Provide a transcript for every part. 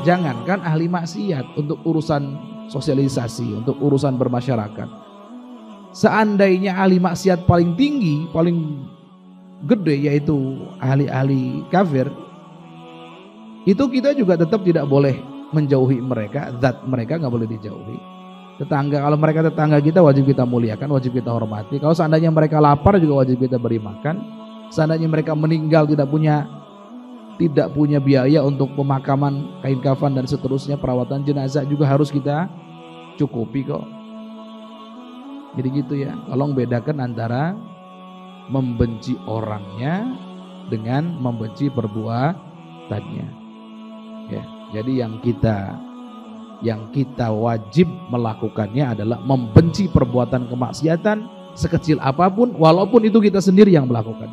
Jangankan ahli maksiat, untuk urusan sosialisasi, untuk urusan bermasyarakat. Seandainya ahli maksiat paling tinggi, paling gede, yaitu ahli-ahli kafir, itu kita juga tetap tidak boleh menjauhi mereka, zat mereka nggak boleh dijauhi. Tetangga, kalau mereka tetangga kita wajib kita muliakan, wajib kita hormati. Kalau seandainya mereka lapar juga wajib kita beri makan. Seandainya mereka meninggal tidak punya biaya untuk pemakaman, kain kafan dan seterusnya, perawatan jenazah juga harus kita cukupi kok. Jadi gitu ya. Tolong bedakan antara membenci orangnya dengan membenci perbuatannya. Ya, jadi yang kita wajib melakukannya adalah membenci perbuatan kemaksiatan sekecil apapun, walaupun itu kita sendiri yang melakukan.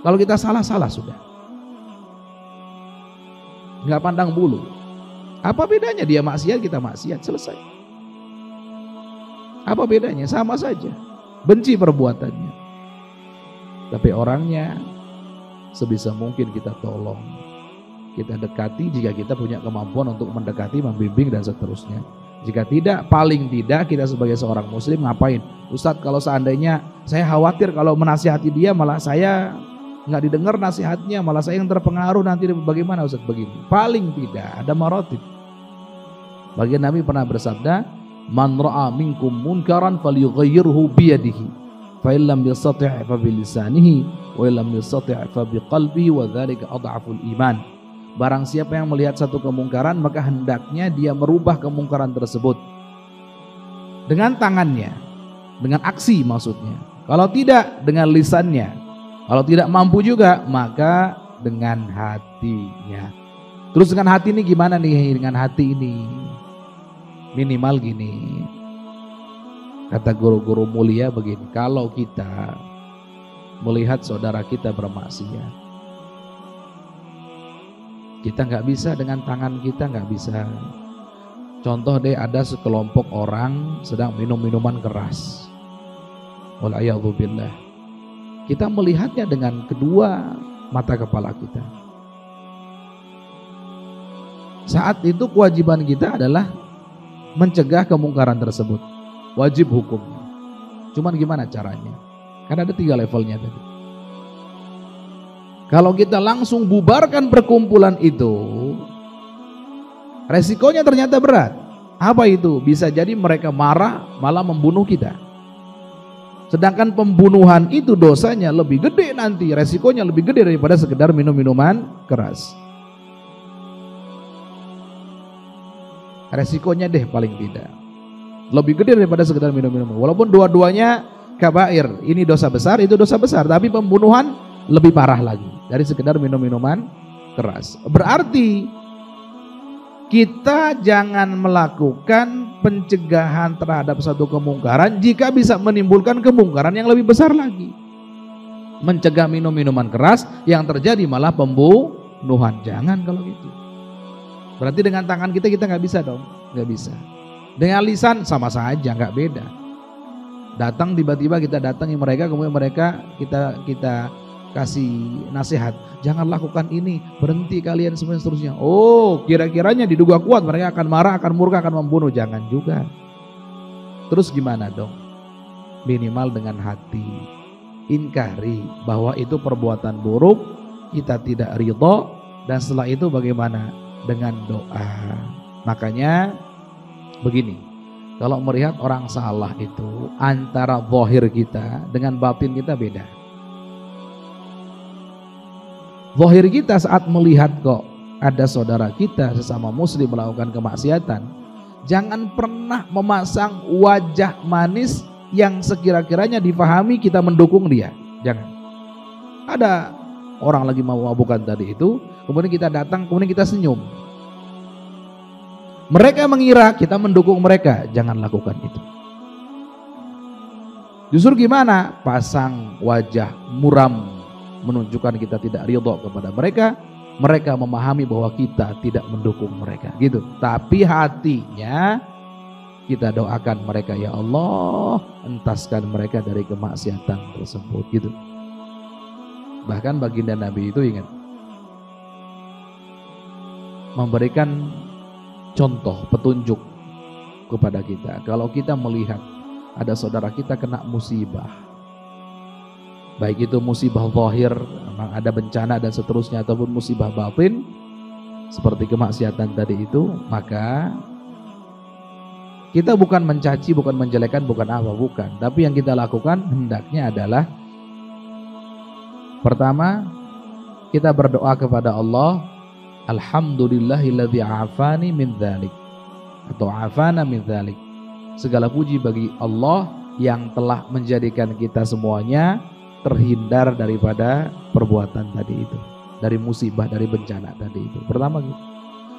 Kalau kita salah sudah, nggak pandang bulu. Apa bedanya dia maksiat, kita maksiat, selesai. Apa bedanya? Sama saja, benci perbuatannya. Tapi orangnya sebisa mungkin kita tolong, kita dekati jika kita punya kemampuan untuk mendekati, membimbing dan seterusnya. Jika tidak, paling tidak kita sebagai seorang muslim ngapain? Ustadz, kalau seandainya saya khawatir kalau menasihati dia malah saya nggak didengar nasihatnya, malah saya yang terpengaruh, nanti bagaimana Ustadz? Begini, paling tidak ada maratib. Bagian Nabi pernah bersabda, man ra'a minkum munkaran falyughayyirhu biyadihi, fa illam yastati' fa bilisanihi, wa illam yastati' fa biqalbihi, wa dzalika adhaful iman. Barang siapa yang melihat satu kemungkaran, maka hendaknya dia merubah kemungkaran tersebut dengan tangannya, dengan aksi maksudnya. Kalau tidak, dengan lisannya. Kalau tidak mampu juga, maka dengan hatinya. Terus dengan hati ini gimana nih? Dengan hati ini minimal gini. Kata guru-guru mulia begini, kalau kita melihat saudara kita bermaksiat, kita nggak bisa dengan tangan kita, nggak bisa. Contoh deh, ada sekelompok orang sedang minum minuman keras. Wal'iyadzubillah. Kita melihatnya dengan kedua mata kepala kita. Saat itu kewajiban kita adalah mencegah kemungkaran tersebut. Wajib hukumnya. Cuman gimana caranya? Karena ada 3 levelnya tadi. Kalau kita langsung bubarkan perkumpulan itu, resikonya ternyata berat. Apa itu? Bisa jadi mereka marah malah membunuh kita. Sedangkan pembunuhan itu dosanya lebih gede nanti, resikonya lebih gede daripada sekedar minum minuman keras. Resikonya deh paling tidak lebih gede daripada sekedar minum minuman. Walaupun dua-duanya kabair, ini dosa besar, itu dosa besar, tapi pembunuhan lebih parah lagi dari sekedar minum minuman keras. Berarti kita jangan melakukan pencegahan terhadap satu kemungkaran jika bisa menimbulkan kemungkaran yang lebih besar lagi. Mencegah minum minuman keras, yang terjadi malah pembunuhan. Jangan kalau gitu. Berarti dengan tangan kita nggak bisa dong, nggak bisa. Dengan lisan sama saja, nggak beda. Datang tiba-tiba kita datangi mereka, kemudian mereka kita kasih nasihat, jangan lakukan ini, berhenti kalian seterusnya. Oh, kira-kiranya diduga kuat mereka akan marah, akan murka, akan membunuh. Jangan juga. Terus gimana dong? Minimal dengan hati ingkari bahwa itu perbuatan buruk, kita tidak ridho, dan setelah itu bagaimana? Dengan doa. Makanya begini, kalau melihat orang salah itu antara zahir kita dengan batin kita beda. Zahir kita saat melihat kok ada saudara kita sesama muslim melakukan kemaksiatan, jangan pernah memasang wajah manis yang sekira-kiranya difahami kita mendukung dia. Jangan. Ada orang lagi mau mabukan tadi itu, kemudian kita datang, kemudian kita senyum. Mereka mengira kita mendukung mereka. Jangan lakukan itu. Justru gimana? Pasang wajah muram menunjukkan kita tidak ridho kepada mereka. Mereka memahami bahwa kita tidak mendukung mereka, gitu. Tapi hatinya kita doakan mereka, ya Allah, entaskan mereka dari kemaksiatan tersebut, gitu. Bahkan baginda Nabi itu ingat, memberikan contoh, petunjuk kepada kita. Kalau kita melihat ada saudara kita kena musibah, baik itu musibah zahir, memang ada bencana dan seterusnya, ataupun musibah batin seperti kemaksiatan tadi itu, maka kita bukan mencaci, bukan menjelekan, bukan apa, bukan. Tapi yang kita lakukan hendaknya adalah pertama, kita berdoa kepada Allah, alhamdulillahilladzi afani min dzalik, atau afana min dzalik. Segala puji bagi Allah yang telah menjadikan kita semuanya terhindar daripada perbuatan tadi itu, dari musibah, dari bencana tadi itu. Pertama gitu.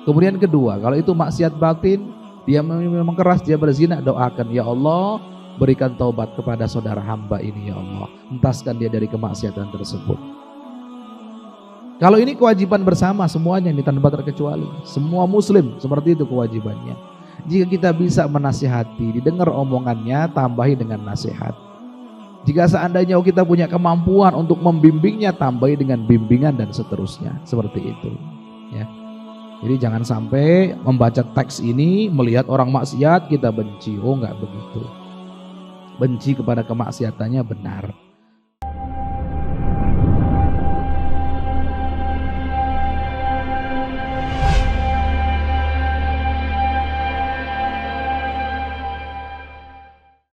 Kemudian kedua, kalau itu maksiat batin, dia memang keras, dia berzina, doakan, ya Allah, berikan taubat kepada saudara hamba ini, ya Allah, entaskan dia dari kemaksiatan tersebut. Kalau ini kewajiban bersama semuanya ini tanpa terkecuali, semua muslim seperti itu kewajibannya. Jika kita bisa menasihati, didengar omongannya, tambahi dengan nasihat. Jika seandainya kita punya kemampuan untuk membimbingnya, tambahi dengan bimbingan dan seterusnya, seperti itu. Ya. Jadi jangan sampai membaca teks ini melihat orang maksiat kita benci, oh enggak begitu. Benci kepada kemaksiatannya benar.